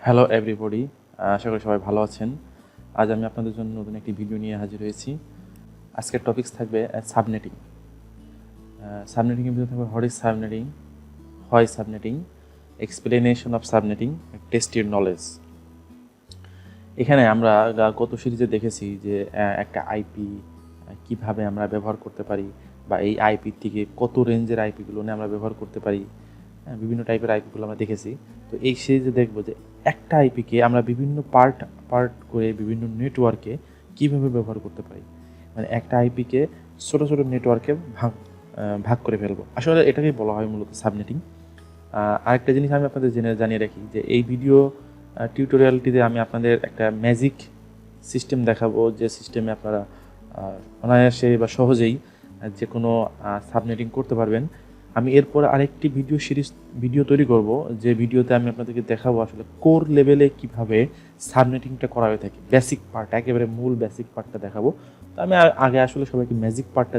Hello everybody, আশা করি সবাই ভালো আছেন। আজ আমি আপনাদের জন্য নতুন একটি ভিডিও নিয়ে হাজির হয়েছি। আজকের টপিকস থাকবে সাবনেটিং। সাবনেটিংয়ের ভিতরে থাকবে হোয়াট ইজ সাবনেটিং, হয় subnetting, explanation of subnetting, test your knowledge. এখানে আমরা গত সিরিজে দেখেছি যে একটা আইপি কিভাবে আমরা ব্যবহার করতে পারি, বা এই আইপি থেকে কত রেঞ্জের আইপিগুলো নিয়ে আমরা ব্যবহার করতে পারি। বিভিন্ন টাইপের আইপিগুলো আমরা দেখেছি। তো এই সিরিজে দেখব যে একটা আইপিকে আমরা বিভিন্ন পার্ট করে বিভিন্ন নেটওয়ার্কে কীভাবে ব্যবহার করতে পারি। মানে একটা আইপিকে ছোটো ছোটো নেটওয়ার্কে ভাগ করে ফেলবো। আসলে এটাকেই বলা হয় মূলত সাবনেটিং। আরেকটা জিনিস আমি আপনাদের জানিয়ে রাখি যে এই ভিডিও টিউটোরিয়ালটিতে আমি আপনাদের একটা ম্যাজিক সিস্টেম দেখাবো, যে সিস্টেমে আপনারা অনায়াসে বা সহজেই যে কোনো সাবনেটিং করতে পারবেন। আমি এরপর আরেকটি ভিডিও তৈরি করব, যে ভিডিওতে আমি আপনাদেরকে দেখাবো আসলে কোর লেভেলে কিভাবে সাবনেটিংটা করা হয়ে থাকে। বেসিক পার্ট, একেবারে মূল বেসিক পার্টটা দেখাবো। তো আমি আগে আসলে সবাইকে ম্যাজিক পার্টটা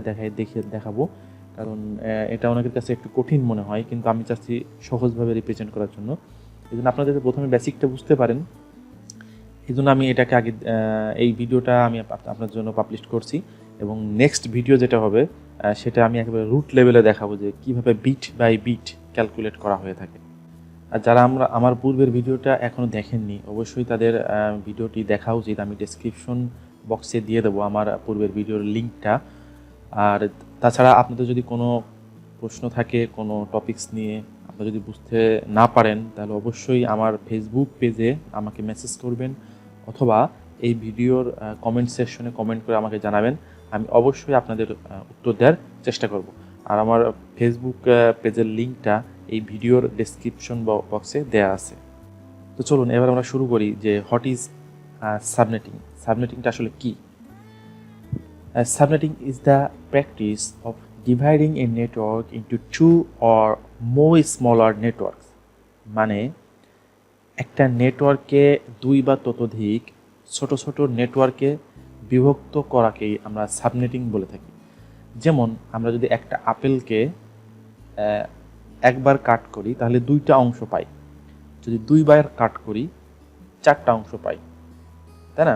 দেখাবো, কারণ এটা অনেকের কাছে একটু কঠিন মনে হয়, কিন্তু আমি চাচ্ছি সহজভাবে রিপ্রেজেন্ট করার জন্য। এই জন্য আপনাদের প্রথমে বেসিকটা বুঝতে পারেন, এই জন্য আমি এটাকে আগে এই ভিডিওটা আমি আপনার জন্য পাবলিশ করছি। এবং নেক্সট ভিডিও যেটা হবে সেটা আমি একেবারে রুট লেভেলে দেখাবো যে কীভাবে বিট বাই বিট ক্যালকুলেট করা হয়ে থাকে। আর যারা আমার পূর্বের ভিডিওটা এখনও দেখেননি, অবশ্যই তাদের ভিডিওটি দেখা উচিত। আমি ডেসক্রিপশন বক্সে দিয়ে দেবো আমার পূর্বের ভিডিওর লিঙ্কটা। আর তাছাড়া আপনাদের যদি কোনো প্রশ্ন থাকে কোনো টপিকস নিয়ে, আপনারা যদি বুঝতে না পারেন, তাহলে অবশ্যই আমার ফেসবুক পেজে আমাকে মেসেজ করবেন, অথবা এই ভিডিওর কমেন্ট সেকশনে কমেন্ট করে আমাকে জানাবেন। আমি অবশ্যই আপনাদের উত্তর দেওয়ার চেষ্টা করব। আর আমার ফেসবুক পেজের লিঙ্কটা এই ভিডিওর ডেসক্রিপশন বক্সে দেওয়া আছে। তো চলুন এবার আমরা শুরু করি যে হোয়াট ইজ সাবনেটিং। সাবনেটিংটা আসলে কী? Subnetting is the practice of dividing a network into two or more smaller networks. মানে একটা নেটওয়ার্কে দুই বা ততোধিক ছোট ছোট নেটওয়ার্কে বিভক্ত করাকেই আমরা সাবনেটিং বলে থাকি। যেমন আমরা যদি একটা আপেলকে একবার কাট করি তাহলে দুইটা অংশ পাই, যদি দুইবার কাট করি চারটা অংশ পাই, তাই না?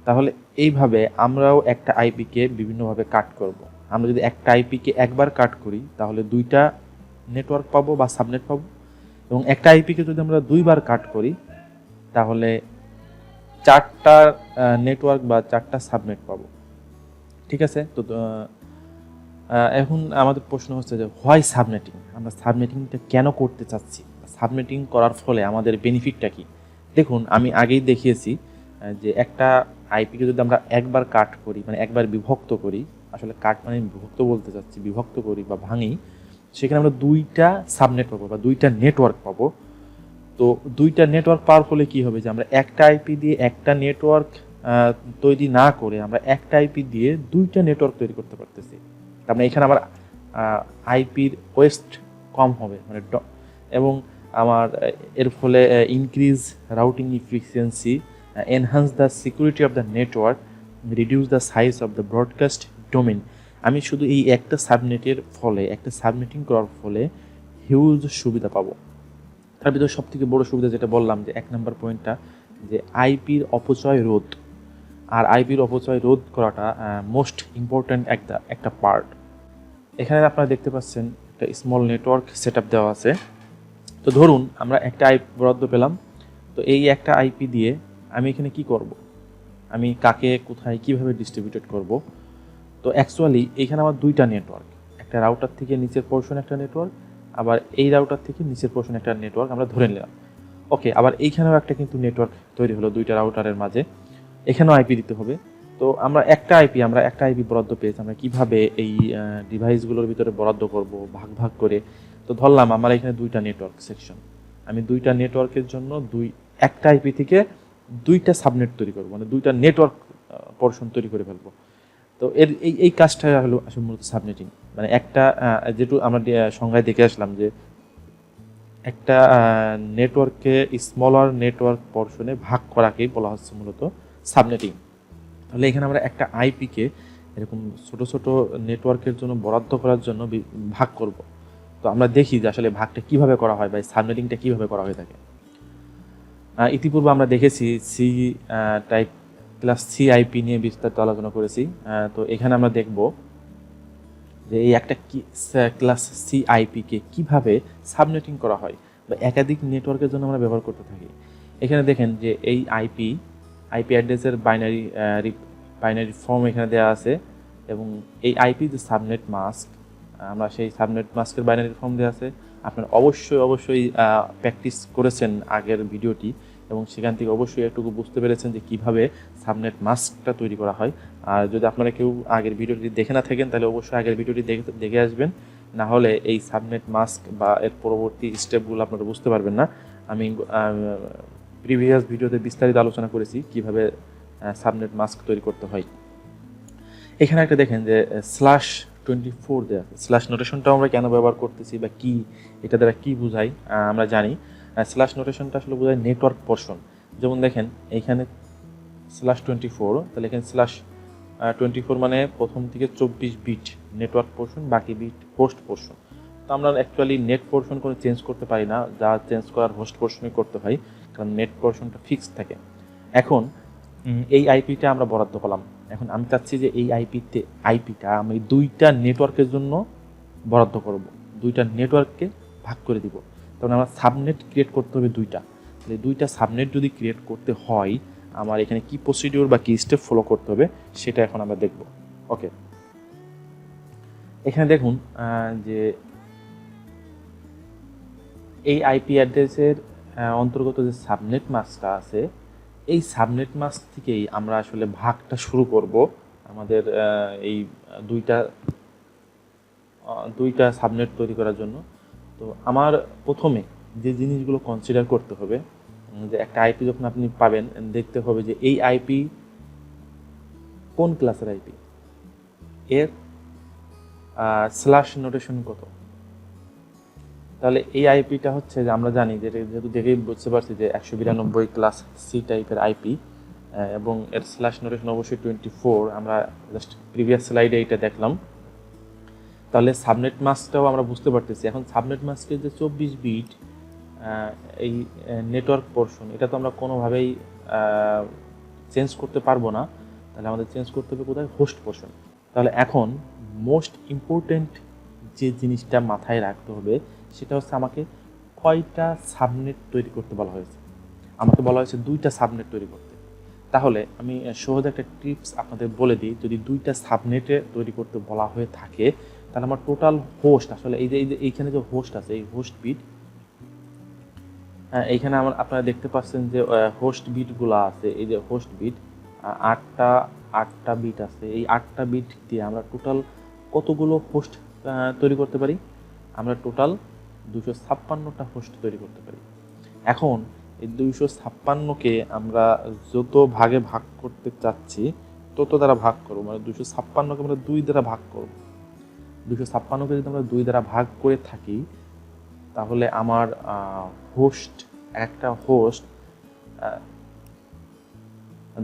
তাহলে এইভাবে আমরাও একটা আইপিকে বিভিন্নভাবে কাট করব। আমরা যদি একটা আইপিকে একবার কাট করি তাহলে দুইটা নেটওয়ার্ক পাবো বা সাবনেট পাবো, এবং একটা আইপিকে যদি আমরা দুইবার কাট করি তাহলে চারটা নেটওয়ার্ক বা চারটা সাবনেট পাবো। ঠিক আছে? তো এখন আমাদের প্রশ্ন হচ্ছে যে হোয়াই সাবনেটিং, আমরা সাবনেটিংটা কেন করতে চাচ্ছি, সাবনেটিং করার ফলে আমাদের বেনিফিটটা কি? দেখুন, আমি আগেই দেখিয়েছি যে একটা আইপিকে যদি আমরা একবার কাট করি, মানে একবার বিভক্ত করি, আসলে কাট মানে বিভক্ত বলতে চাচ্ছি, বিভক্ত করি বা ভাঙি, সেখানে আমরা দুইটা সাবনেট পাবো বা দুইটা নেটওয়ার্ক পাবো। তো দুইটা নেটওয়ার্ক পাওয়ার ফলে কী হবে, যে আমরা একটা আইপি দিয়ে একটা নেটওয়ার্ক তৈরি না করে আমরা একটা আইপি দিয়ে দুইটা নেটওয়ার্ক তৈরি করতে পারতেছি। তার মানে এখানে আমার আইপির ওয়েস্ট কম হবে, মানে এবং আমার এর ফলে increase routing efficiency, enhance the security of the network, reduce the size of the broadcast domain. আমি শুধু এই একটা সাবনেটের ফলে, একটা সাবনেটিং করার ফলে হিউজ সুবিধা পাবো। তার ভিতরে সবথেকে বড় সুবিধা যেটা বললাম, যে এক নম্বর পয়েন্টটা, যে আইপির অপচয় রোধ। আর আইপির অপচয় রোধ করাটা মোস্ট ইম্পর্ট্যান্ট একটা পার্ট। এখানে আপনারা দেখতে পাচ্ছেন একটা স্মল নেটওয়ার্ক সেট আপ দেওয়া আছে। তো ধরুন আমরা একটা আইপি বরাদ্দ পেলাম, তো এই একটা আইপি দিয়ে আমি এখানে কি করব, আমি কাকে কোথায় কিভাবে ডিস্ট্রিবিউটেড করব। তো অ্যাকচুয়ালি এখানে আমার দুইটা নেটওয়ার্ক, একটা রাউটার থেকে নিচের পোর্শন একটা নেটওয়ার্ক, আবার এই রাউটার থেকে নিচের পোর্শন একটা নেটওয়ার্ক আমরা ধরে নিলাম। ওকে, আবার এইখানেও একটা কিন্তু নেটওয়ার্ক তৈরি হলো দুইটা রাউটারের মাঝে, এখানেও আইপি দিতে হবে। তো আমরা একটা আইপি বরাদ্দ পেয়েছি, আমরা কিভাবে এই ডিভাইসগুলোর ভিতরে বরাদ্দ করব ভাগ ভাগ করে। তো ধরলাম আমার এখানে দুইটা নেটওয়ার্ক সেকশন, আমি দুইটা নেটওয়ার্কের জন্য একটা আইপি থেকে দুইটা সাবনেট তৈরি করবো, মানে দুইটা নেটওয়ার্ক পোর্শন তৈরি করে ফেলবো। তো এই কাজটা হলো আসলে মূলত সাবনেটিং। মানে একটা যেটু আমরা সংজ্ঞায় দেখে আসলাম যে একটা নেটওয়ার্ককে স্মলার নেটওয়ার্ক পোর্শনে ভাগ করাকেই বলা হচ্ছে মূলত সাবনেটিং। তাহলে এখানে আমরা একটা আইপিকে এরকম ছোট ছোট নেটওয়ার্কের জন্য বরাদ্দ করার জন্য ভাগ করব। তো আমরা দেখি যে আসলে ভাগটা কিভাবে করা হয় বা সাবনেটিংটা কিভাবে করা হয়ে থাকে। ইতিপূর্বে আমরা দেখেছি C type class C IP নিয়ে বিস্তারিত আলোচনা করেছি। তো এখানে আমরা দেখব যে এই একটা ক্লাস সি আইপিকে কীভাবে সাবনেটিং করা হয় বা একাধিক নেটওয়ার্কের জন্য আমরা ব্যবহার করতে থাকি। এখানে দেখেন যে এই আইপি অ্যাড্রেসের বাইনারি ফর্ম এখানে দেওয়া আছে, এবং এই আইপি যে সাবনেট মাস্ক, আমরা সেই সাবনেট মাস্কের বাইনারি ফর্ম দেওয়া আছে। আপনারা অবশ্যই প্র্যাকটিস করেছেন আগের ভিডিওটি, এবং সেখান থেকে অবশ্যই একটুকু বুঝতে পেরেছেন যে কীভাবে সাবনেট মাস্কটা তৈরি করা হয়। আর যদি আপনারা কেউ আগের ভিডিওটি দেখে না থাকেন তাহলে অবশ্যই আগের ভিডিওটি দেখে আসবেন, না হলে এই সাবনেট মাস্ক বা এর পরবর্তী স্টেপগুলো আপনারা বুঝতে পারবেন না। আমি প্রিভিয়াস ভিডিওতে বিস্তারিত আলোচনা করেছি কিভাবে সাবনেট মাস্ক তৈরি করতে হয়। এখানে একটা দেখেন যে /24 দেওয়া আছে। স্ল্যাশ নোটেশনটাও আমরা কেন ব্যবহার করতেছি বা কি এটা দ্বারা কি বোঝাই আমরা জানি। স্ল্যাশ নোটেশনটা আসলে বোঝায় নেটওয়ার্ক পোর্শন। যেমন দেখেন এইখানে /24, তাহলে এখানে /24 মানে প্রথম থেকে 24 বিট নেটওয়ার্ক পোর্শন, বাকি বিট হোস্ট পোর্শন। তো আমরা অ্যাকচুয়ালি নেট পোর্শন কোনো চেঞ্জ করতে পারি না, যা চেঞ্জ করার হোস্ট পোর্শনই করতে হয়, কারণ নেট পোর্শনটা ফিক্সড থাকে। এখন এই আইপিটা আমরা বরাদ্দ পেলাম। এখন আমি চাচ্ছি যে এই আইপিটা আমি দুইটা নেটওয়ার্কের জন্য বরাদ্দ করব, দুইটা নেটওয়ার্ককে ভাগ করে দিব। তখন আমার সাবনেট ক্রিয়েট করতে হবে দুইটা। তাহলে দুইটা সাবনেট যদি ক্রিয়েট করতে হয় আমার এখানে কি প্রসিডিওর বা কি স্টেপ ফলো করতে হবে সেটা এখন আমরা দেখব। ওকে, এখানে দেখুন যে এই আইপি অ্যাড্রেসের অন্তর্গত যে সাবনেট মাস্কটা আছে, এই সাবনেট মাস্ক থেকেই আমরা আসলে ভাগটা শুরু করব আমাদের এই দুইটা সাবনেট তৈরি করার জন্য। তো আমার প্রথমে যে জিনিসগুলো কনসিডার করতে হবে, যে একটা আইপি যখন আপনি পাবেন দেখতে হবে যে এই আইপি কোন ক্লাসের আইপি, এর স্ল্যাশ নোটেশন কত। তাহলে এই আইপিটা হচ্ছে যে আমরা জানি যে যেহেতু দেখেই বুঝতে পারছি যে 192 ক্লাস সি টাইপের আইপি, এবং এর স্ল্যাশ নোটেশন অবশ্যই 24। আমরা জাস্ট প্রিভিয়াস স্লাইডে এটা দেখলাম। তাহলে সাবনেট মাস্কটাও আমরা বুঝতে পারতেছি। এখন সাবনেট মাস্কের যে 24 বিট এই নেটওয়ার্ক পোর্শন, এটা তো আমরা কোনোভাবেই চেঞ্জ করতে পারবো না। তাহলে আমাদের চেঞ্জ করতে হবে কোথায়, হোস্ট পোর্শন। তাহলে এখন মোস্ট ইম্পর্টেন্ট যে জিনিসটা মাথায় রাখতে হবে সেটা হচ্ছে আমাকে কয়টা সাবনেট তৈরি করতে বলা হয়েছে। আমাকে বলা হয়েছে দুইটা সাবনেট তৈরি করতে। তাহলে আমি সহজে একটা টিপস আপনাদের বলে দিই, যদি দুইটা সাবনেটে তৈরি করতে বলা হয়ে থাকে তাহলে আমার টোটাল হোস্ট, আসলে এই যে এইখানে যে হোস্ট আছে, এই হোস্ট বিট, এইখানে আপনারা দেখতে পাচ্ছেন যে হোস্ট বিটগুলো আছে, এই যে হোস্ট বিট আটটা বিট আছে। এই 8টা বিট দিয়ে আমরা টোটাল কতগুলো হোস্ট তৈরি করতে পারি, আমরা টোটাল 256টা হোস্ট তৈরি করতে পারি। এখন এই 256কে আমরা যত ভাগে ভাগ করতে চাচ্ছি তত দ্বারা ভাগ করবো, মানে 256কে আমরা 2 দ্বারা ভাগ করব। 256কে যদি আমরা 2 দ্বারা ভাগ করে থাকি তাহলে আমার একটা হোস্ট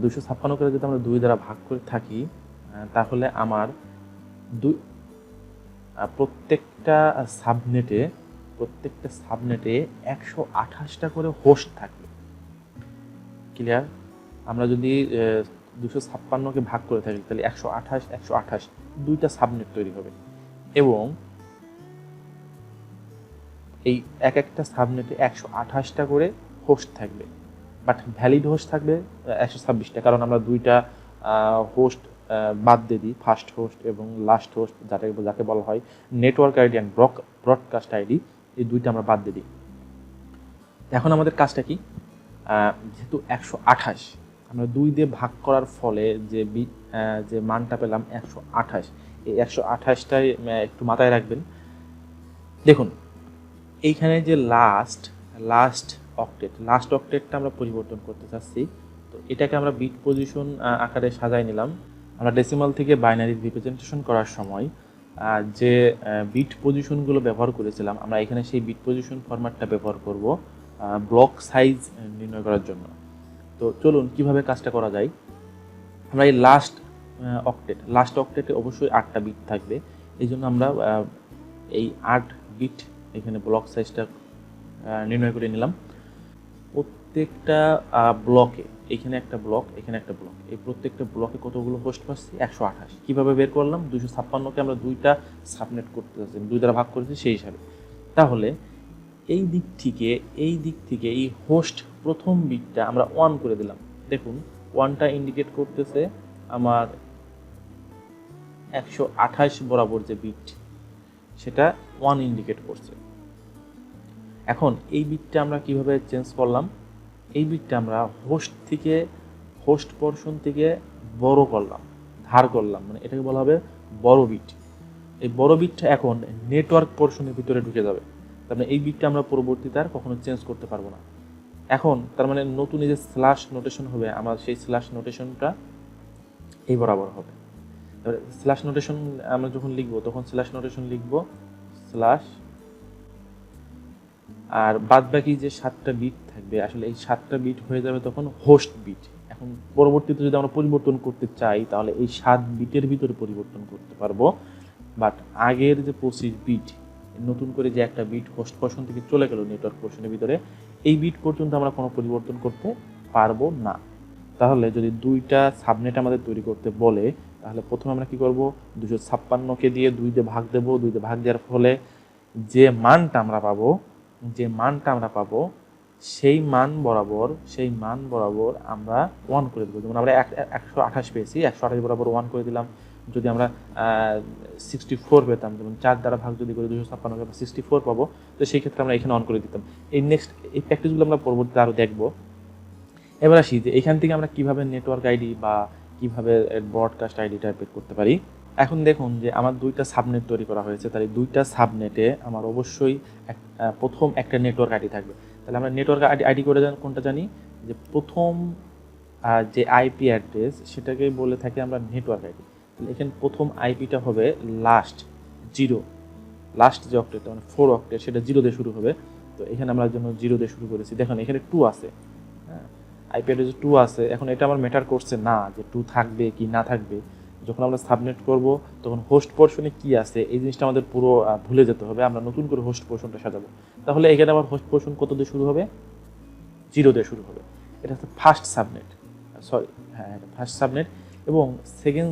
256কে যদি আমরা 2 দ্বারা ভাগ করে থাকি তাহলে আমার প্রত্যেকটা সাবনেটে 128টা করে হোস্ট থাকবে। ক্লিয়ার? আমরা যদি 256কে ভাগ করে থাকি তাহলে 128 দুইটা সাবনেট তৈরি হবে, এবং এই একটা সাবনেটে 128টা করে হোস্ট থাকবে, বাট ভ্যালিড হোস্ট থাকবে 126টা, কারণ আমরা দুইটা হোস্ট বাদ দিয়ে দিই, ফার্স্ট হোস্ট এবং লাস্ট হোস্ট, যাকে বলা হয় network ID and broadcast ID, এই দুইটা আমরা বাদ দিয়ে দিই। এখন আমাদের কাজটা কি, যেহেতু 128 আমরা 2 দিয়ে ভাগ করার ফলে যে মানটা পেলাম 128, এই 128টাই একটু মাথায় রাখবেন। দেখুন এইখানে যে লাস্ট অক্টেটটা আমরা পরিবর্তন করতে চাচ্ছি। তো এটাকে আমরা বিট পজিশন আকারে সাজাই নিলাম। আমরা ডেসিমাল থেকে বাইনারি রিপ্রেজেন্টেশন করার সময় যে বিট পজিশনগুলো ব্যবহার করেছিলাম, আমরা এখানে সেই বিট পজিশন ফরম্যাটটা ব্যবহার করব ব্লক সাইজ নির্ণয় করার জন্য। তো চলুন কিভাবে কাজটা করা যায়। আমরা এই লাস্ট অক্টেটে অবশ্যই 8টা বিট থাকবে, এই জন্য আমরা এই 8 বিট এখানে ব্লক সাইজটা নির্ণয় করে নিলাম। প্রত্যেকটা ব্লকে, এখানে একটা ব্লক, এখানে একটা ব্লক, এই প্রত্যেকটা ব্লকে কতগুলো হোস্ট পাচ্ছি? 128। কীভাবে বের করলাম? 256কে আমরা দুইটা সাবনেট করতে যাচ্ছি, দুই দ্বারা ভাগ করেছি সেই হিসাবে। তাহলে এই দিক থেকে এই হোস্ট প্রথম বিটটা আমরা 1 করে দিলাম। দেখুন 1টা ইন্ডিকেট করতেছে আমার 128 বরাবর যে বিট, সেটা 1 ইন্ডিকেট করছে। এখন এই বিটটা আমরা কিভাবে চেঞ্জ করলাম? এই বিটটা আমরা হোস্ট পোরশন থেকে বড় করলাম, ধার করলাম, মানে এটাকে বলা হবে বড় বিট। এই বড় বিটটা এখন নেটওয়ার্ক পোরশনের ভিতরে ঢুকে যাবে। তার মানে এই বিটটা আমরা পরবর্তীতে আর কখনো চেঞ্জ করতে পারবো না। এখন তার মানে নতুন এই যে স্ল্যাশ নোটেশন হবে, আমার সেই স্ল্যাশ নোটেশনটা এই বরাবর হবে। তারপরে স্ল্যাশ নোটেশন আমরা যখন লিখবো তখন স্ল্যাশ নোটেশন লিখবো স্ল্যাশ, আর বাদ বাকি যে 7টা বিট থাকবে, আসলে এই 7টা বিট হয়ে যাবে তখন হোস্ট বিট। এখন পরবর্তীতে যদি আমরা পরিবর্তন করতে চাই তাহলে এই 7 বিটের ভিতরে পরিবর্তন করতে পারবো, বাট আগের যে 25 বিট, নতুন করে যে একটা বিট হোস্ট পোরশন থেকে চলে গেল নেটওয়ার্ক পোরশনের ভিতরে, এই বিট পর্যন্ত আমরা কোনো পরিবর্তন করতে পারবো না। তাহলে যদি দুইটা সাবনেট আমাদের তৈরি করতে বলে, তাহলে প্রথমে আমরা কি করব? 256কে দিয়ে 2 দিয়ে ভাগ দেবো। 2 দিয়ে ভাগ দেওয়ার ফলে যে মানটা আমরা পাবো সেই মান বরাবর আমরা 1 করে দেবো। যেমন আমরা 128 পেয়েছি, 128 বরাবর 1 করে দিলাম। যদি আমরা 64 পেতাম, যেমন 4 দ্বারা ভাগ যদি করি 256কে আমরা 64 পাবো, তো সেই ক্ষেত্রে আমরা এখানে 1 করে দিতাম। এই প্র্যাকটিসগুলো আমরা পরবর্তীতে আরও দেখবো। এবার আসি যে এখান থেকে আমরা কিভাবে নেটওয়ার্ক আইডি বা কিভাবে ব্রডকাস্ট আইডিটা বের করতে পারি। এখন দেখুন যে আমার 2টা সাবনেট তৈরি করা হয়েছে, তাহলে 2টা সাবনেটে আমার অবশ্যই প্রথম একটা নেটওয়ার্ক আইডি থাকবে। তাহলে আমরা নেটওয়ার্ক আইডি করে কোনটা জানি? যে প্রথম যে আইপি অ্যাড্রেস, সেটাকেই বলে থাকি আমরা নেটওয়ার্ক আইডি। তাহলে এখানে প্রথম আইপিটা হবে লাস্ট যে অক্টেটটা, মানে 4 অক্টেট, সেটা 0 দিয়ে শুরু হবে। তো এখানে আমরা জন্য 0 দিয়ে শুরু করেছি। দেখুন এখানে 2 আছে, হ্যাঁ, আইপি অ্যাড্রেসে 2 আছে। এখন এটা আমার ম্যাটার করছে না যে 2 থাকবে কি না থাকবে। যখন আমরা সাবনেট করব তখন হোস্ট পোরশনে কি আছে এই জিনিসটা আমাদের পুরো ভুলে যেতে হবে। আমরা নতুন করে হোস্ট পোরশনটা সাজাবো। তাহলে এখানে আমার হোস্ট পোরশন কত দিয়ে শুরু হবে? 0 দিয়ে শুরু হবে। এটা হচ্ছে ফার্স্ট সাবনেট, এটা ফার্স্ট সাবনেট। এবং সেকেন্ড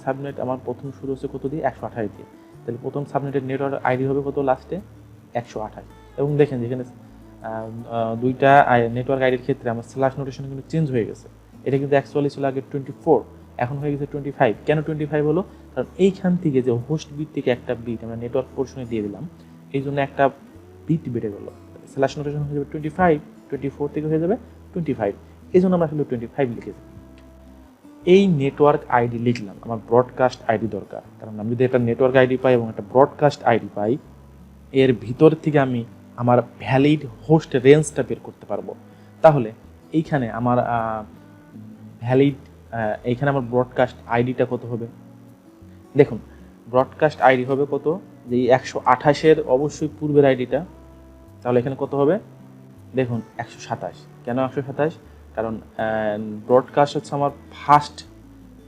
সাবনেট আমার প্রথম শুরু হচ্ছে কত দিয়ে? 128 দিয়ে। তাহলে প্রথম সাবনেটের নেটওয়ার্ক আইডি হবে কত? লাস্টে 128। এবং দেখেন যেখানে 2টা নেটওয়ার্ক আইডির ক্ষেত্রে আমার স্ল্যাশ নোটেশন কিন্তু চেঞ্জ হয়ে গেছে। এটা কিন্তু অ্যাকচুয়ালি ছিল আগে 24, এখন হয়ে গেছে 25। কেন 25 হলো? কারণ এইখান থেকে যে হোস্ট বিট থেকে একটা বিট আমরা নেটওয়ার্ক পোরশনে দিয়ে দিলাম, এই জন্য একটা বিট বেড়ে গেল। স্ল্যাশ নোটেশন হয়ে যাবে 25, 24 থেকে হয়ে যাবে 25। এই জন্য আমরা আসলে 25 লিখেছি। এই নেটওয়ার্ক আইডি লিখলাম, আমার ব্রডকাস্ট আইডি দরকার। কারণ আমি যদি একটা নেটওয়ার্ক আইডি পাই এবং একটা ব্রডকাস্ট আইডি পাই, এর ভিতর থেকে আমি আমার ভ্যালিড হোস্ট রেঞ্জটা বের করতে পারবো। তাহলে এইখানে আমার এইখানে আমার ব্রডকাস্ট আইডিটা কত হবে? দেখুন ব্রডকাস্ট আইডি হবে কত? যে 128-এর অবশ্যই পূর্বের আইডিটা। তাহলে এখানে কত হবে? দেখুন 127। কেন 127? কারণ ব্রডকাস্ট হচ্ছে আমার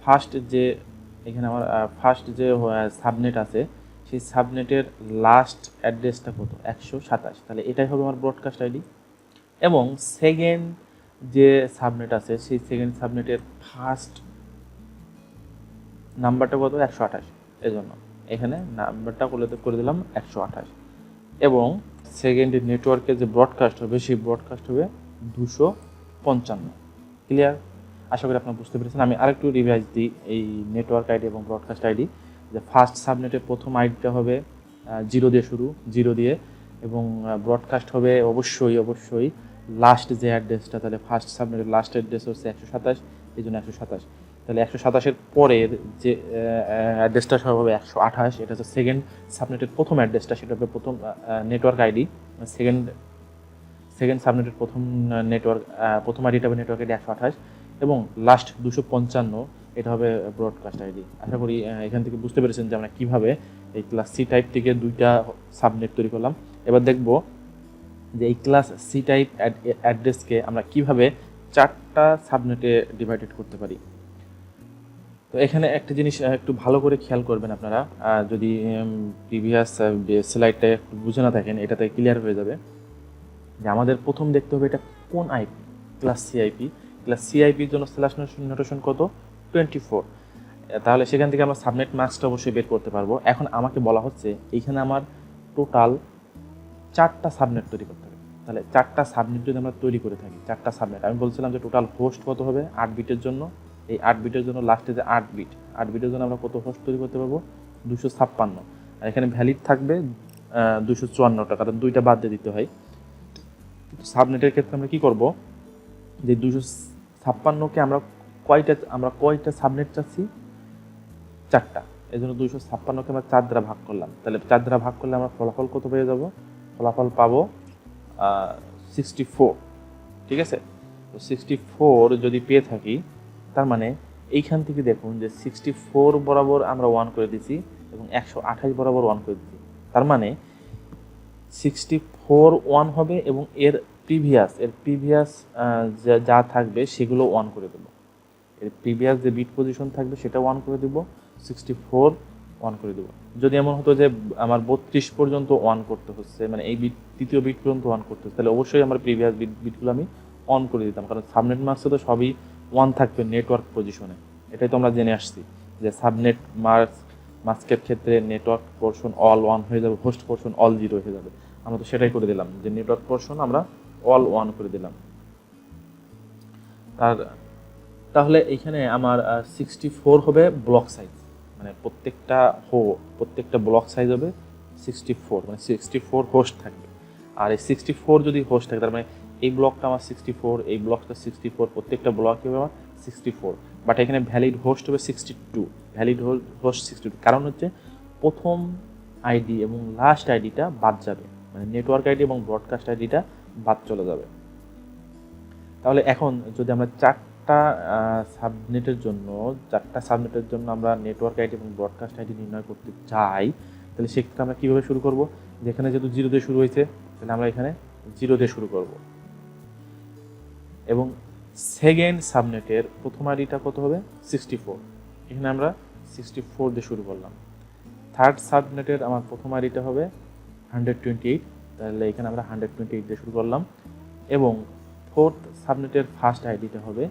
ফার্স্ট যে এখানে আমার ফার্স্ট যে সাবনেট আছে, সেই সাবনেটের লাস্ট অ্যাড্রেসটা কত? 127। তাহলে এটাই হবে আমার ব্রডকাস্ট আইডি। এবং সেকেন্ড যে সাবনেট আছে, সেই সেকেন্ড সাবনেটের ফার্স্ট নাম্বারটা কত? 128। এই জন্য এখানে নাম্বারটা করে দিলাম 128। এবং সেকেন্ড নেটওয়ার্কে যে ব্রডকাস্ট হবে, সেই ব্রডকাস্ট হবে 255। ক্লিয়ার? আশা করি আপনারা বুঝতে পেরেছেন। আমি আরেকটু রিভাইজ দিই এই নেটওয়ার্ক আইডি এবং ব্রডকাস্ট আইডি। যে ফার্স্ট সাবনেটের প্রথম আইডিটা হবে 0 দিয়ে শুরু, 0 দিয়ে, এবং ব্রডকাস্ট হবে অবশ্যই লাস্ট যে অ্যাড্রেসটা, তাহলে ফার্স্ট সাবনেটের লাস্ট অ্যাড্রেস হচ্ছে 127, এই জন্য 127। তাহলে 127-এর পরের যে অ্যাড্রেসটা সব হবে 128। এটা হচ্ছে সেকেন্ড সাবনেটের প্রথম অ্যাড্রেসটা, সেটা হবে প্রথম নেটওয়ার্ক আইডি। সেকেন্ড সাবনেটের প্রথম আইডিটা হবে নেটওয়ার্ক আইডি 128, এবং লাস্ট 255 এটা হবে ব্রডকাস্ট আইডি। আশা করি এখান থেকে বুঝতে পেরেছেন যে আমরা কীভাবে এই ক্লাস সি টাইপ থেকে 2টা সাবনেট তৈরি করলাম। এবার দেখব যে এই ক্লাস সি টাইপ অ্যাড্রেসকে আমরা কিভাবে 4টা সাবনেটে ডিভাইডেড করতে পারি। তো এখানে একটা জিনিস একটু ভালো করে খেয়াল করবেন আপনারা, যদি প্রিভিয়াস স্লাইডটা একটু বুঝে না থাকেন, এটাতে ক্লিয়ার হয়ে যাবে যে আমাদের প্রথম দেখতে হবে এটা কোন IP? Class C IP. Class C আইপির জন্য স্ল্যাশ নোটেশন কত? 24। তাহলে সেখান থেকে আমরা সাবনেট মাস্কটা অবশ্যই বের করতে পারবো। এখন আমাকে বলা হচ্ছে এইখানে আমার টোটাল 4টা সাবনেট তৈরি করতে হবে। তাহলে 4টা সাবনেট যদি আমরা তৈরি করে থাকি, 4টা সাবনেট, আমি বলছিলাম যে টোটাল হোস্ট কত হবে 8 বিটের জন্য। এই 8 বিটের জন্য লাস্টে যে 8 বিটের জন্য আমরা কত হোস্ট তৈরি করতে পারবো? 256। আর এখানে ভ্যালিড থাকবে 254টা, কারণ 2টা বাদ দিয়ে দিতে হয়। কিন্তু সাবনেটের ক্ষেত্রে আমরা কি করব, যে 256কে আমরা কয়টা সাবনেট চাচ্ছি? 4টা। এই জন্য 256কে আমরা 4 দ্বারা ভাগ করলাম। তাহলে 4 দ্বারা ভাগ করলে আমরা ফলাফল কত পেয়ে যাব? ফলাফল পাবো 64। ঠিক আছে? তো 64 যদি পেয়ে থাকি, তার মানে এইখান থেকে দেখুন যে 64 বরাবর আমরা 1 করে দিছি এবং 128 বরাবর 1 করে দিছি। তার মানে 64 1 হবে এবং এর প্রিভিয়াস যা থাকবে সেগুলো 1 করে দেবো। এর প্রিভিয়াস যে বিট পজিশন থাকবে সেটা 1 করে দেবো, 64 1 করে দেবো। যদি এমন হতো যে আমার 32 পর্যন্ত 1 করতে হচ্ছে, মানে এই তৃতীয় বিট পর্যন্ত 1 করতে হচ্ছে, তাহলে অবশ্যই আমার প্রিভিয়াস বিটগুলো আমি অন করে দিতাম, কারণ সাবনেট মাস্কে তো সবই 1 থাকবে নেটওয়ার্ক পজিশনে। এটাই তো আমরা জেনে আসছি যে সাবনেট মাস্কের ক্ষেত্রে নেটওয়ার্ক পোর্শন অল 1 হয়ে যাবে, হোস্ট পোর্শন অল 0 হয়ে যাবে। আমরা তো সেটাই করে দিলাম যে নেটওয়ার্ক পোর্শন আমরা অল 1 করে দিলাম। তাহলে এইখানে আমার 64 হবে ব্লক সাইজ, মানে প্রত্যেকটা ব্লক সাইজ হবে 64, মানে 64 হোস্ট থাকবে। আর এই 64 যদি হোস্ট থাকে, তার মানে এই ব্লকটা আমার 64, এই ব্লকটা 64, প্রত্যেকটা ব্লক হবে আমার 64। বাট এখানে ভ্যালিড হোস্ট হবে 62, ভ্যালিড হোস্ট 62। কারণ হচ্ছে প্রথম আইডি এবং লাস্ট আইডিটা বাদ যাবে, মানে নেটওয়ার্ক আইডি এবং ব্রডকাস্ট আইডিটা বাদ চলে যাবে। তাহলে এখন যদি আমরা 4টা সাবনেটের জন্য আমরা নেটওয়ার্ক আইডি এবং ব্রডকাস্ট আইডি নির্ণয় করতে চাই, তাহলে সেক্ষেত্রে আমরা কীভাবে শুরু করব? যেখানে যেহেতু 0 দিয়ে শুরু হয়েছে, তাহলে আমরা এখানে 0 দিয়ে শুরু করব। এবং সেকেন্ড সাবনেটের প্রথম আইডিটা কত হবে? 64। এখানে আমরা 64 দিয়ে শুরু করলাম। থার্ড সাবনেটের আমার প্রথম আইডিটা হবে 128, তাহলে এখানে আমরা 128 দিয়ে শুরু করলাম। এবং ফোর্থ সাবনেটের ফার্স্ট আইডিটা হবে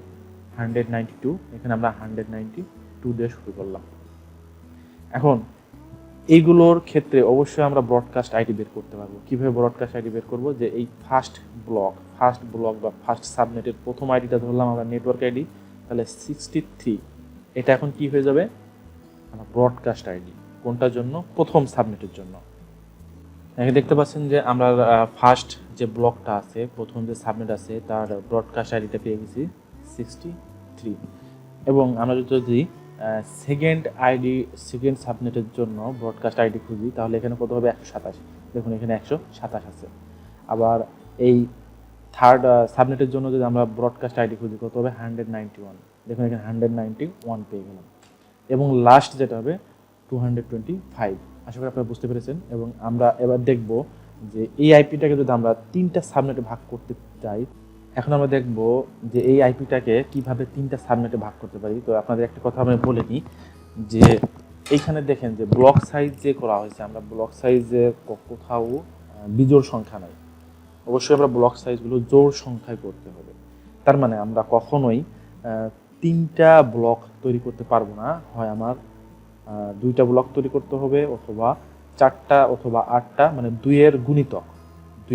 192, এখানে আমরা 192 দিয়ে শুরু করলাম। এখন এইগুলোর ক্ষেত্রে অবশ্যই আমরা ব্রডকাস্ট আইডি বের করতে পারবো। কীভাবে ব্রডকাস্ট আইডি বের করবো? যে এই ফার্স্ট ব্লক বা ফার্স্ট সাবনেটের প্রথম আইডিটা ধরলাম আমরা নেটওয়ার্ক আইডি, তাহলে 63, এটা এখন কি হয়ে যাবে? আমার ব্রডকাস্ট আইডি। কোনটার জন্য? প্রথম সাবনেটের জন্য। এখানে দেখতে পাচ্ছেন যে আমরা ফার্স্ট যে ব্লকটা আছে, প্রথম যে সাবনেট আছে, তার ব্রডকাস্ট আইডিটা পেয়ে গেছি 63। এবং আমরা যদি সেকেন্ড সাবনেটের জন্য ব্রডকাস্ট আইডি খুঁজি, তাহলে এখানে কত হবে? 127। দেখুন এখানে 127 আছে। আবার এই থার্ড সাবনেটের জন্য যদি আমরা ব্রডকাস্ট আইডি খুঁজি, কত হবে? 191। দেখুন এখানে 191 পেয়ে গেলাম। এবং লাস্ট যেটা হবে 225। আশা করি আপনারা বুঝতে পেরেছেন। এবং আমরা এবার দেখব যে এই আইপিটাকে যদি আমরা 3টা সাবনেটে ভাগ করতে চাই, এখন আমরা দেখব যে এই আইপিটাকে কিভাবে 3টা সাবনেটে ভাগ করতে পারি। তো আপনাদের একটা কথা আমি বলে নিই, যে এইখানে দেখেন যে ব্লক সাইজ যে করা হয়েছে, আমরা ব্লক সাইজে কোথাও বিজোড় সংখ্যা নাই। অবশ্যই আমরা ব্লক সাইজগুলো জোড় সংখ্যায় করতে হবে। তার মানে আমরা কখনোই 3টা ব্লক তৈরি করতে পারবো না। হয় আমার 2টা ব্লক তৈরি করতে হবে, অথবা 4টা অথবা 8টা, মানে 2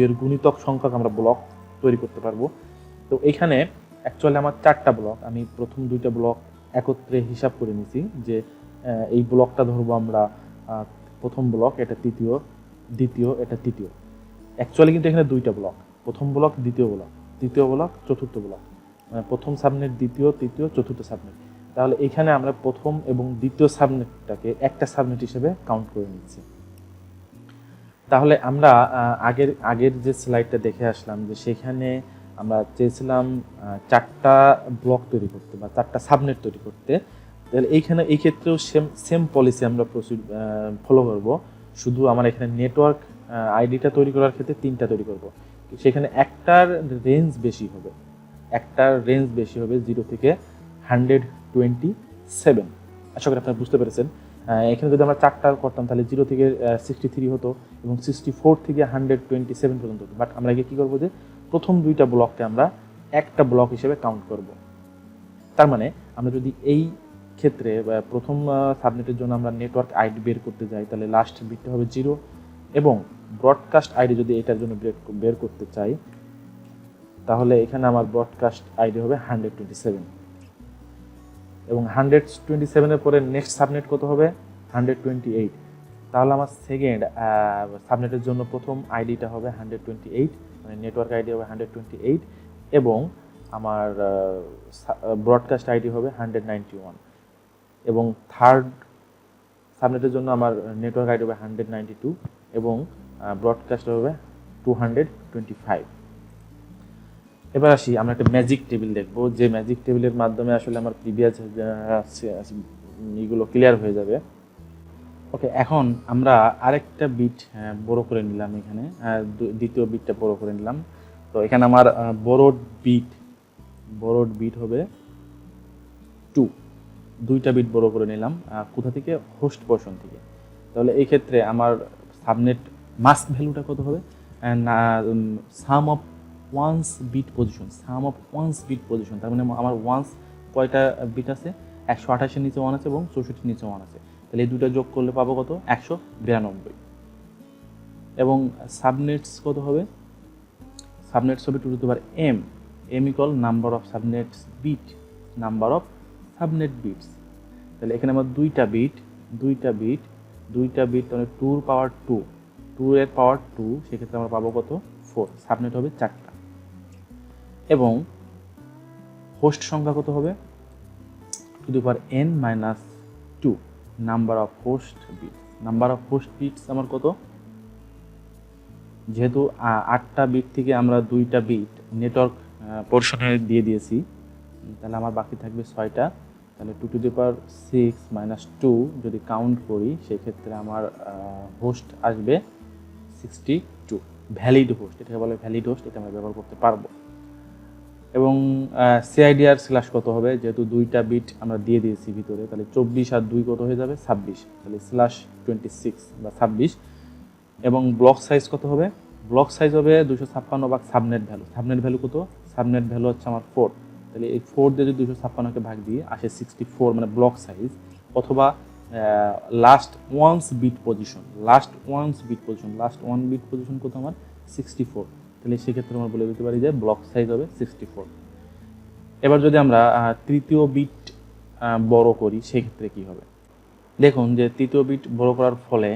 এর গুণিতক সংখ্যক আমরা ব্লক তৈরি করতে পারবো। তো এখানে অ্যাকচুয়ালি আমার 4টা ব্লক, আমি প্রথম 2টা ব্লক একত্রে হিসাব করে নিছি যে এই ব্লকটা ধরবো আমরা প্রথম ব্লক, এটা দ্বিতীয়, এটা তৃতীয়। অ্যাকচুয়ালি কিন্তু এখানে 2টা ব্লক, প্রথম ব্লক, দ্বিতীয় ব্লক, চতুর্থ ব্লক, মানে প্রথম সাবনেট, দ্বিতীয়, তৃতীয়, চতুর্থ সাবনেট। তাহলে এখানে আমরা প্রথম এবং দ্বিতীয় সাবনেটটাকে একটা সাবনেট হিসেবে কাউন্ট করে নিচ্ছি। তাহলে আমরা আগের যে স্লাইডটা দেখে আসলাম, যে সেখানে আমরা চেয়েছিলাম 4টা ব্লক তৈরি করতে বা 4টা সাবনেট তৈরি করতে। তাহলে এই ক্ষেত্রেও সেম পলিসি আমরা ফলো করব। শুধু আমার এখানে নেটওয়ার্ক আইডিটা তৈরি করার ক্ষেত্রে 3টা তৈরি করব। সেখানে একটার রেঞ্জ বেশি হবে 0 থেকে 127। আশা করি আপনারা বুঝতে পেরেছেন। এখানে যদি আমরা 4টা করতাম তাহলে 0 থেকে 63 হতো এবং 64 থেকে 127 পর্যন্ত হতো। বাট আমরা কী করবো যে প্রথম 2টা ব্লককে আমরা একটা ব্লক হিসেবে কাউন্ট করব। তার মানে আমরা যদি এই ক্ষেত্রে প্রথম সাবনেটের জন্য আমরা নেটওয়ার্ক আইডি বের করতে যাই তাহলে লাস্ট বিটটা হবে 0 এবং ব্রডকাস্ট আইডি যদি এটার জন্য বের করতে চাই তাহলে এখানে আমার ব্রডকাস্ট আইডি হবে 127 এবং 127-এর পরে নেক্সট সাবনেট কত হবে 128। তাহলে আমার সেকেন্ড সাবনেটের জন্য প্রথম আইডিটা হবে 128, মানে নেটওয়ার্ক আইডি হবে 128 এবং আমার ব্রডকাস্ট আইডি হবে 191 এবং থার্ড সাবনেটের জন্য আমার নেটওয়ার্ক আইডি হবে 192 এবং ব্রডকাস্ট হবে 225। এবার আসি আমরা একটা ম্যাজিক টেবিল দেখব, যে ম্যাজিক টেবিলের মাধ্যমে আসলে আমার প্রিভিয়াস এগুলো ক্লিয়ার হয়ে যাবে। ওকে, এখন আমরা আরেকটা বিট বড় করে নিলাম, এখানে দ্বিতীয় বিটটা বড় করে নিলাম। তো এখানে আমার বড় বিট হবে 2, 2টা বিট বড় করে নিলাম। কোথা থেকে? হোস্ট পোর্শন থেকে। তাহলে এই ক্ষেত্রে আমার সাবনেট মাস্ক ভ্যালুটা কত হবে? সাম অফ ওয়ান্স বিট পজিশন, তার মানে আমার ওয়ান্স কয়টা বিট আছে? 128-এর নিচে 1 আছে এবং 64-এর নিচে 1 আছে। তাহলে এই দুটো যোগ করলে পাবো কত? 192। এবং সাবনেটস কত হবে? সাবনেটস হবে 2 to the power m equal number of subnets bit, subnet bits. তাহলে এখানে আমার দুইটা বিট তাহলে 2 পাওয়ার 2 এর পাওয়ার 2, সেক্ষেত্রে আমরা পাবো কত? 4। সাবনেট হবে 4টা এবং হোস্ট সংখ্যা কত হবে? Two the power n-2 number of host bits আমার কত? যেহেতু 8টা বিট থেকে আমরা 2টা বিট নেটওয়ার্ক পোর্শনে দিয়ে দিয়েছি, তাহলে আমার বাকি থাকবে 6টা। তাহলে 2 টু দি পাওয়ার 6-2 যদি কাউন্ট করি, সেক্ষেত্রে আমার হোস্ট আসবে 62, ভ্যালিড হোস্ট। এটাকে বলে ভ্যালিড হোস্ট, এটা আমরা ব্যবহার করতে পারবো। এবং সিআইডিআর স্ল্যাশ কত হবে? যেহেতু 2টা বিট আমরা দিয়ে দিয়েছি ভিতরে, তাহলে 24 আর 2 কত হয়ে যাবে? 26, তাহলে স্ল্যাশ 26 বা 26। এবং ব্লক সাইজ কত হবে? ব্লক সাইজ হবে 256 ভাগ সাবনেট ভ্যালু কত? সাবনেট ভ্যালু হচ্ছে আমার 4, তাহলে এই 4 দিয়ে যদি 256-কে ভাগ দিয়ে আসে 64, মানে ব্লক সাইজ। অথবা লাস্ট ওয়ান বিট পজিশন কত আমার? 64, তাহলে সেক্ষেত্রে আমরা বলে দিতে পারি যে ব্লক সাইজ হবে 64। এবার যদি আমরা তৃতীয় বিট বড় করি, সেক্ষেত্রে কি হবে? দেখুন যে তৃতীয় বিট বড় করার ফলে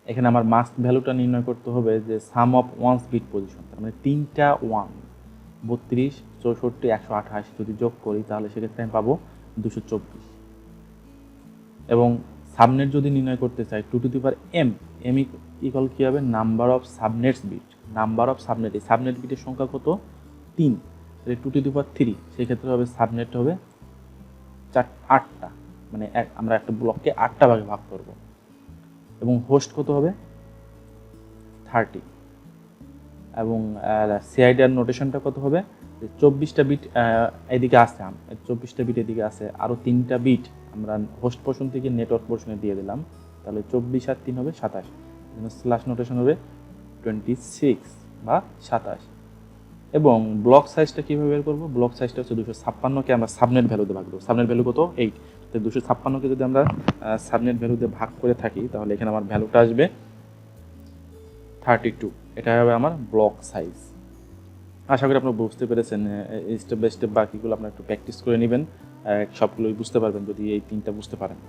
এখানে আমার মাস্ক ভ্যালুটা নির্ণয় করতে হবে যে সাম অফ ওয়ান্স বিট পজিশন, তার মানে 3টা 1, 32, 64, 128 যদি যোগ করি তাহলে সেক্ষেত্রে আমি পাবো 224। এবং সাবনেট যদি নির্ণয় করতে চাই 2 to the power m equal কি হবে? নাম্বার অফ সাবনেটস বিট, এই সাবনেট বিটের সংখ্যা কত? 3, তাহলে 2 টু দি পাওয়ার 3, সেই ক্ষেত্রে হবে সাবনেট হবে 8টা, মানে আমরা একটা ব্লককে 8টা ভাগে ভাগ করব। এবং হোস্ট কত হবে? 30। এবং সিআইডিআর নোটেশনটা কত হবে? 24টা বিট এদিকে আসে, 24টা বিট এদিকে আসে, আরও 3টা বিট আমরা হোস্ট পোর্শন থেকে নেটওয়ার্ক পোর্শনে দিয়ে দিলাম, তাহলে 24 আর 3 হবে 27, স্ল্যাশ নোটেশন হবে 26 বা 27। এবং ব্লক সাইজটা কীভাবে বের করবো? ব্লক সাইজটা হচ্ছে 256-কে আমরা সাবনেট ভ্যালুতে ভাগ দেবো। সাবনেট ভ্যালু কত? 8, তো 256-কে যদি আমরা সাবনেট ভ্যালুতে ভাগ করে থাকি তাহলে এখানে আমার ভ্যালুটা আসবে 32, এটা হবে আমার ব্লক সাইজ। আশা করি আপনারা বুঝতে পেরেছেন। স্টেপ বাই স্টেপ বাকিগুলো আপনারা একটু প্র্যাকটিস করে নেবেন, সবগুলোই বুঝতে পারবেন যদি এই 3টা বুঝতে পারেন।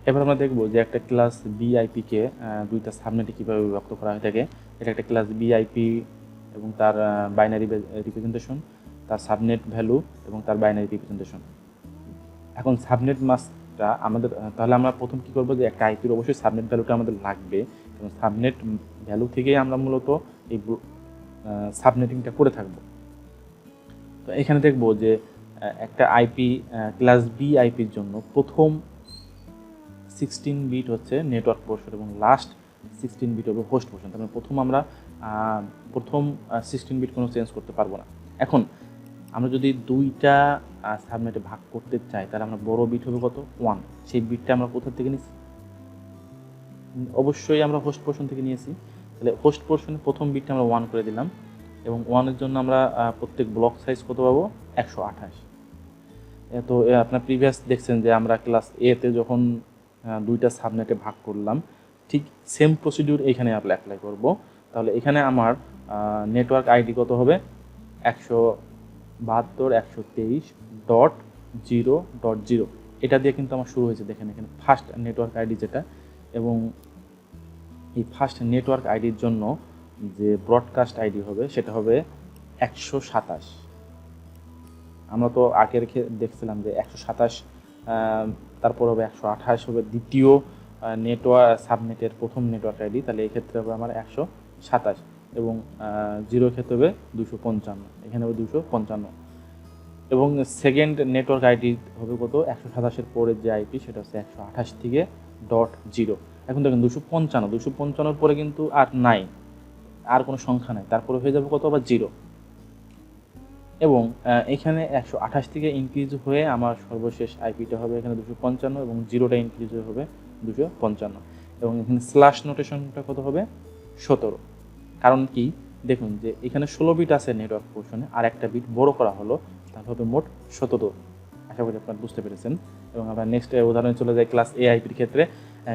এবার আমরা দেখব যে একটা ক্লাস বিআইপিকে 2টা সাবনেটে কীভাবে বিভক্ত করা হয়ে থাকে। এটা একটা ক্লাস বিআইপি এবং তার বাইনারি রিপ্রেজেন্টেশন, তার সাবনেট ভ্যালু এবং তার বাইনারি রিপ্রেজেন্টেশন। এখন সাবনেট মাস্কটা আমাদের, তাহলে আমরা প্রথম কী করবো যে একটা আইপির অবশ্যই সাবনেট ভ্যালুটা আমাদের লাগবে, এবং সাবনেট ভ্যালু থেকেই আমরা মূলত এই সাবনেটিংটা করে থাকব। তো এখানে দেখব যে একটা আইপি ক্লাস বি আইপির জন্য প্রথম 16 বিট হচ্ছে নেটওয়ার্ক পোর্শন এবং লাস্ট 16 বিট হবে হোস্ট পোর্শন। তার মানে প্রথম 16 বিট কোনো চেঞ্জ করতে পারবো না। এখন আমরা যদি দুইটা সাবনেটে ভাগ করতে চাই তাহলে আমরা বড় বিট হবে কত 1, সেই বিটটা আমরা কোথা থেকে নিয়েছি? অবশ্যই আমরা হোস্ট পোর্শন থেকে নিয়েছি। তাহলে হোস্ট পোর্শনে প্রথম বিটটা আমরা 1 করে দিলাম এবং 1-এর জন্য আমরা প্রত্যেক ব্লক সাইজ কত পাবো? 128। তো আপনার প্রিভিয়াস দেখছেন যে আমরা ক্লাস এতে যখন দুইটা সাবনেটে ভাগ করলাম, ঠিক সেম প্রসিডিউর এখানে অ্যাপ্লাই করব। তাহলে এখানে আমার নেটওয়ার্ক আইডি কত হবে? 172.123.0.0। এটা দিয়ে কিন্তু আমার শুরু হয়েছে, দেখেন এখানে ফার্স্ট নেটওয়ার্ক আইডি যেটা, এবং এই ফার্স্ট নেটওয়ার্ক আইডির জন্য যে ব্রডকাস্ট আইডি হবে সেটা হবে 127। আমরা তো আগের দেখছিলাম যে 127, তারপর হবে 128 হবে দ্বিতীয় নেটওয়ার্ক সাবনেটের প্রথম নেটওয়ার্ক আইডি, তাহলে এই ক্ষেত্রে হবে আমার 127 এবং জিরোর ক্ষেত্রে হবে 255, এখানে হবে 255। এবং সেকেন্ড নেটওয়ার্ক আইডি হবে কত? 127-এর পরের যে আইপি সেটা হচ্ছে 128 থেকে .0। এখন দেখেন 255 পরে কিন্তু আর নাই, আর কোনো সংখ্যা নাই, তারপরে হয়ে যাবে কত? আবার 0। এবং এখানে 128 থেকে ইনক্রিজ হয়ে আমার সর্বশেষ আইপিটা হবে এখানে 255 এবং 0টা ইনক্রিজ হয়ে হবে 255 এবং এখানে স্ল্যাশ নোটেশনটা কত হবে? 17। কারণ কি দেখুন যে এখানে 16 বিট আছে নেটওয়ার্ক পোর্শনে, আর একটা বিট বড় করা হলো, তাহলে হবে মোট 17। আশা করি আপনারা বুঝতে পেরেছেন। এবং আমরা নেক্সট উদাহরণে চলে যাই ক্লাস এআইপির ক্ষেত্রে।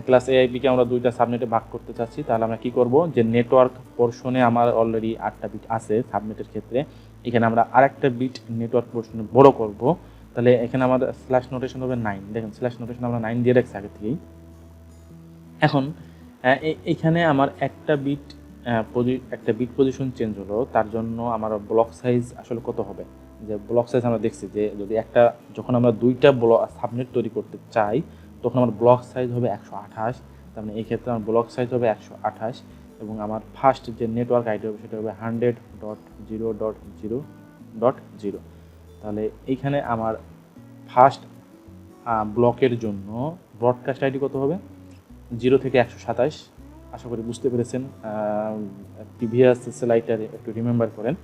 ক্লাস এআইপিকে আমরা দুইটা সাবনেটে ভাগ করতে চাচ্ছি, তাহলে আমরা কি করব? যে নেটওয়ার্ক পোর্শনে আমার অলরেডি 8টা বিট আছে সাবনেটের ক্ষেত্রে, এখানে আমরা আরেকটা বিট নেটওয়ার্ক পোর্শনে বড় করব। তাহলে এখানে আমাদের স্ল্যাশ নোটেশন হবে 9। দেখেন স্ল্যাশ নোটেশন আমরা 9 দিয়ে রাখছি আগে থেকেই। এখন এখানে আমার একটা বিট পজিশন চেঞ্জ হলো, তার জন্য আমার ব্লক সাইজ আসলে কত হবে? যে ব্লক সাইজ আমরা দেখছি যে যদি যখন আমরা দুইটা সাবনেট তৈরি করতে চাই তখন আমার ব্লক সাইজ হবে 128। তার মানে এই ক্ষেত্রে আমার ব্লক সাইজ হবে 128 এবং আমার ফার্স্ট যে নেটওয়ার্ক আইডি হবে সেটা হবে 100.0.0.0। তাহলে এইখানে আমার ফার্স্ট ব্লকের জন্য ব্রডকাস্ট আইডি কত হবে? 0 থেকে 127। আশা করি বুঝতে পেরেছেন। প্রিভিয়াস স্লাইডটা একটু রিমেম্বার করেন,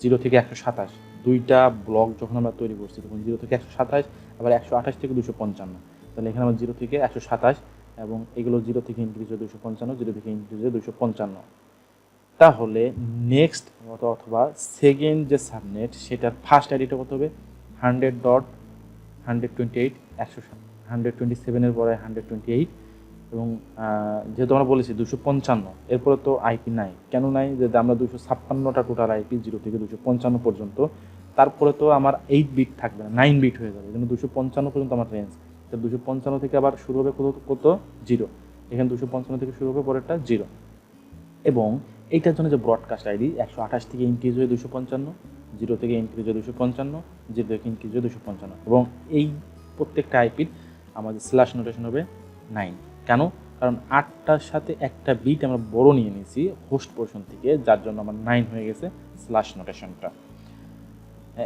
0 থেকে 127 দুইটা ব্লক যখন আমরা তৈরি করছি তখন 0 থেকে 127, আবার 128 থেকে 255। তাহলে এখানে আমার 0 থেকে 127 এবং এগুলো 0 থেকে ইনক্রিজ হয়ে 255, 0 থেকে ইনক্রিজ হয়ে 255। তাহলে নেক্সট অথবা সেকেন্ড যে সাবনেট সেটার ফার্স্ট আইডিটা কত হবে? 100.128, 127-এর পরে 128 এবং যেহেতু আমরা বলেছি 255, এরপরে তো আইপি নাই। কেন নাই? যে আমরা 256টা টোটাল আইপি 0 থেকে 255 পর্যন্ত, তারপরে তো আমার 8 বিট থাকবে না, 9 বিট হয়ে যাবে, কিন্তু 255 পর্যন্ত আমার রেঞ্জ। তো 255 থেকে আবার শুরু হবে কত? 0। এখানে 255 থেকে শুরু হবে পরেরটা 0। এবং এইটার জন্য যে ব্রডকাস্ট আইডি 128 থেকে ইনক্রিজ হয়ে 255, 0 থেকে ইনক্রিজ হয়ে 255, 0 থেকে ইনক্রিজ হয়ে 255 এবং এই প্রত্যেকটা আইপির আমাদের স্ল্যাশ নোটেশন হবে 9। কেন? কারণ 8টার সাথে একটা বিট আমরা বড় নিয়ে নিয়েছি হোস্ট পোর্শন থেকে, যার জন্য আমার 9 হয়ে গেছে স্ল্যাশ নোটেশনটা।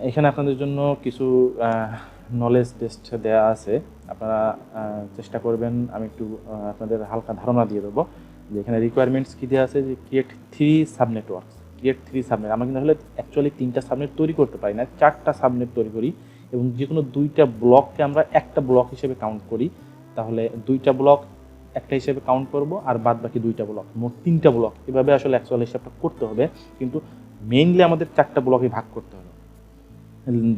এখানে আপনাদের জন্য কিছু নলেজ টেস্ট দেওয়া আছে, আপনারা চেষ্টা করবেন। আমি একটু আপনাদের হালকা ধারণা দিয়ে দেবো যে এখানে রিকোয়ারমেন্টস কী দেওয়া আছে, যে ক্রিয়েট 3 সাবনেটওয়ার্কস। ক্রিয়েট 3 সাবনেট, আমরা কিন্তু আসলে অ্যাকচুয়ালি 3টা সাবনেট তৈরি করতে পারি না, 4টা সাবনেট তৈরি করি এবং যে কোনো 2টা ব্লককে আমরা একটা ব্লক হিসেবে কাউন্ট করি। তাহলে 2টা ব্লক একটা হিসেবে কাউন্ট করব আর বাদ বাকি 2টা ব্লক, মোট 3টা ব্লক। এভাবে আসলে অ্যাকচুয়ালি হিসাবটা করতে হবে, কিন্তু মেইনলি আমাদের 4টা ব্লকে ভাগ করতে হবে।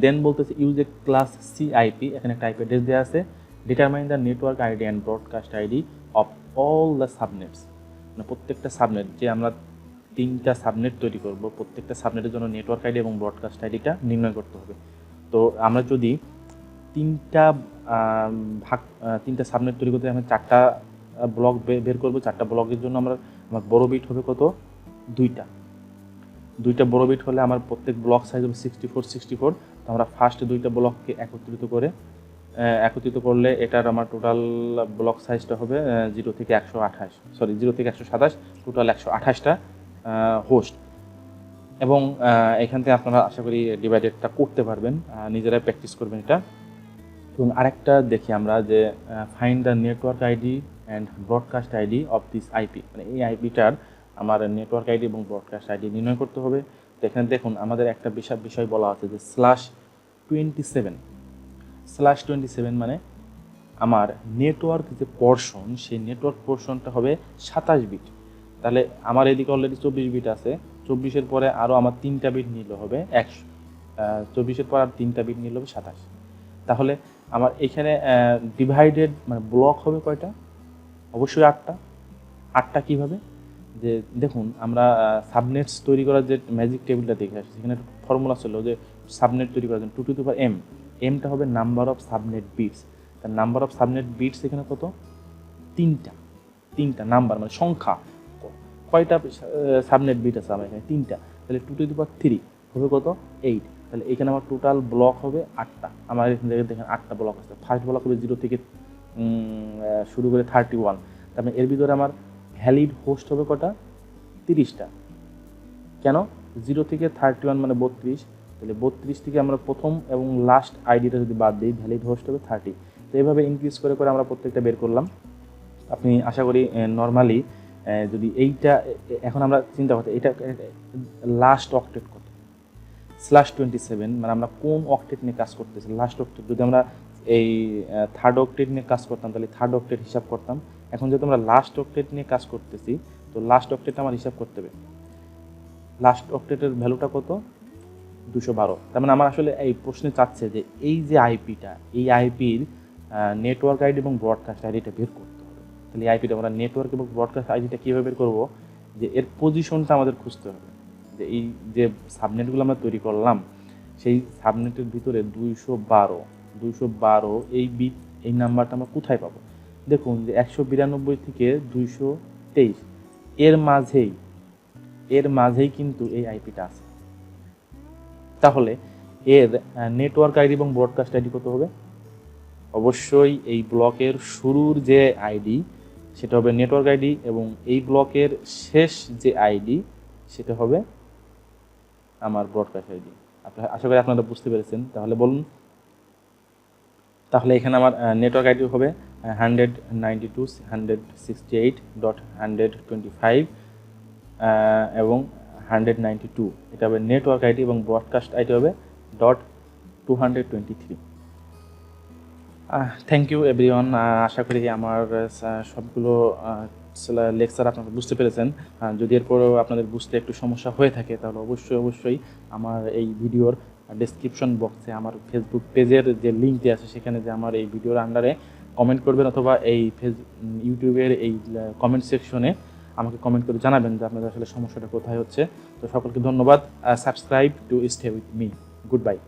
দেন বলতেছে ইউজ এ ক্লাস সিআইপি, এখানে একটা আইপি অ্যাড্রেস দেওয়া আছে। Determine the network ID and broadcast ID of all the subnets. মানে প্রত্যেকটা সাবনেট, যে আমরা 3টা সাবনেট তৈরি করব, প্রত্যেকটা সাবনেটের জন্য নেটওয়ার্ক আইডি এবং ব্রডকাস্ট আইডিটা নির্ণয় করতে হবে। তো আমরা যদি 3টা সাবনেট তৈরি করতে আমরা 4টা ব্লক বের করবো। 4টা ব্লকের জন্য আমার বড় বিট হবে কত? 2টা বড় বিট হলে আমার প্রত্যেক ব্লক সাইজ হবে 64। তো আমরা ফার্স্ট 2টা ব্লককে একত্রিত করলে এটার আমার টোটাল ব্লক সাইজটা হবে 0 থেকে 127, টোটাল 128টা হোস্ট। এবং এখান থেকে আপনারা আশা করি ডিভাইডেডটা করতে পারবেন, নিজেরাই প্র্যাকটিস করবেন এটা। এবং আরেকটা দেখি আমরা যে find the network ID and broadcast ID of this IP. মানে এই আইপিটার আমার নেটওয়ার্ক আইডি এবং ব্রডকাস্ট আইডি নির্ণয় করতে হবে। তো এখানে দেখুন আমাদের একটা বিষয় বলা আছে যে /27 মানে আমার নেটওয়ার্ক যে পোর্শন, সেই নেটওয়ার্ক পোর্শনটা হবে 27 বিট। তাহলে আমার এদিকে অলরেডি 24 বিট আছে, 24-এর পরে আরও আমার 3টা বিট নিলে হবে 100, 24-এর পর আর 3টা বিট নিলে হবে 27। তাহলে আমার এখানে ডিভাইডেড মানে ব্লক হবে কয়টা? অবশ্যই 8টা। কীভাবে? যে দেখুন আমরা সাবনেটস তৈরি করার যে ম্যাজিক টেবিলটা দেখে আসছি, সেখানে ফর্মুলা ছিল যে সাবনেট তৈরি করার জন্য 2m, এমটা হবে নাম্বার অফ সাবনেট বিটস। তার নাম্বার অফ সাবনেট বিটস এখানে কত? 3টা নাম্বার মানে সংখ্যা। কয়টা সাবনেট বিট আছে আমার এখানে? 3টা। তাহলে 2^3 হবে কত? 8। তাহলে এখানে আমার টোটাল ব্লক হবে 8টা। আমার এখান থেকে দেখেন 8টা ব্লক আছে। ফার্স্ট ব্লক হবে 0 থেকে শুরু করে 31। তার মানে এর ভিতরে আমার ভ্যালিড হোস্ট হবে কটা? 30টা। কেন? 0 থেকে 31 মানে 32। তাহলে 32 থেকে আমরা প্রথম এবং লাস্ট আইডিটা যদি বাদ দিই, ভ্যালিড হোস্ট হবে 30। তো এইভাবে ইনক্রিজ করে আমরা প্রত্যেকটা বের করলাম। আপনি আশা করি নর্মালি যদি এইটা এখন আমরা চিন্তা করতে, এটা লাস্ট অক্টেট কত? /27 মানে আমরা কোন অক্টেট নিয়ে কাজ করতেছি? Last octet. যদি আমরা এই থার্ড অক্টেট নিয়ে কাজ করতাম তাহলে থার্ড অক্টেট হিসাব করতাম। এখন যেহেতু আমরা লাস্ট অক্টেট নিয়ে কাজ করতেছি, তো লাস্ট অক্টেট আমার হিসাব করতে হবে। লাস্ট অক্টেটের ভ্যালুটা কত? 212। তার মানে আমার আসলে এই প্রশ্নে চাচ্ছে যে এই যে আইপিটা, এই আইপির নেটওয়ার্ক আইডি এবং ব্রডকাস্ট আইডিটা বের করতে হবে। তাহলে এই আইপিটা আমরা নেটওয়ার্ক এবং ব্রডকাস্ট আইডিটা কীভাবে বের করবো? যে এর পজিশনটা আমাদের খুঁজতে হবে। যে এই যে সাবনেটগুলো আমরা তৈরি করলাম, সেই সাবনেটের ভিতরে 212 এই বিট, এই নাম্বারটা আমরা কোথায় পাবো? দেখুন যে 192 থেকে 223 এর মাঝেই কিন্তু এই আইপিটা আছে। তাহলে এর নেটওয়ার্ক আইডি এবং ব্রডকাস্ট আইডি কত হবে? অবশ্যই এই ব্লকের শুরুর যে আইডি সেটা হবে নেটওয়ার্ক আইডি, এবং এই ব্লকের শেষ যে আইডি সেটা হবে আমার ব্রডকাস্ট আইডি। আশা করি আপনারা বুঝতে পেরেছেন। তাহলে বলুন, তাহলে এখানে আমার নেটওয়ার্ক আইডি হবে 192.168.125 এবং 192, এটা হবে নেটওয়ার্ক আইডি, এবং ব্রডকাস্ট আইডি হবে .223। Thank you everyone. আশা করি আমার সবগুলো লেকচার আপনারা বুঝতে পেরেছেন। যদি এরপরেও আপনাদের বুঝতে একটু সমস্যা হয়ে থাকে তাহলে অবশ্যই আমার এই ভিডিওর ডেসক্রিপশন বক্সে আমার ফেসবুক পেজের যে লিঙ্কটি আছে সেখানে যে আমার এই ভিডিওর আন্ডারে কমেন্ট করবেন, অথবা এই ইউটিউবের এই কমেন্ট সেকশনে আমাকে কমেন্ট করে জানাবেন যে আপনাদের আসলে সমস্যাটা কোথায় হচ্ছে। তো সকলকে ধন্যবাদ। Subscribe to stay with me. Good bye.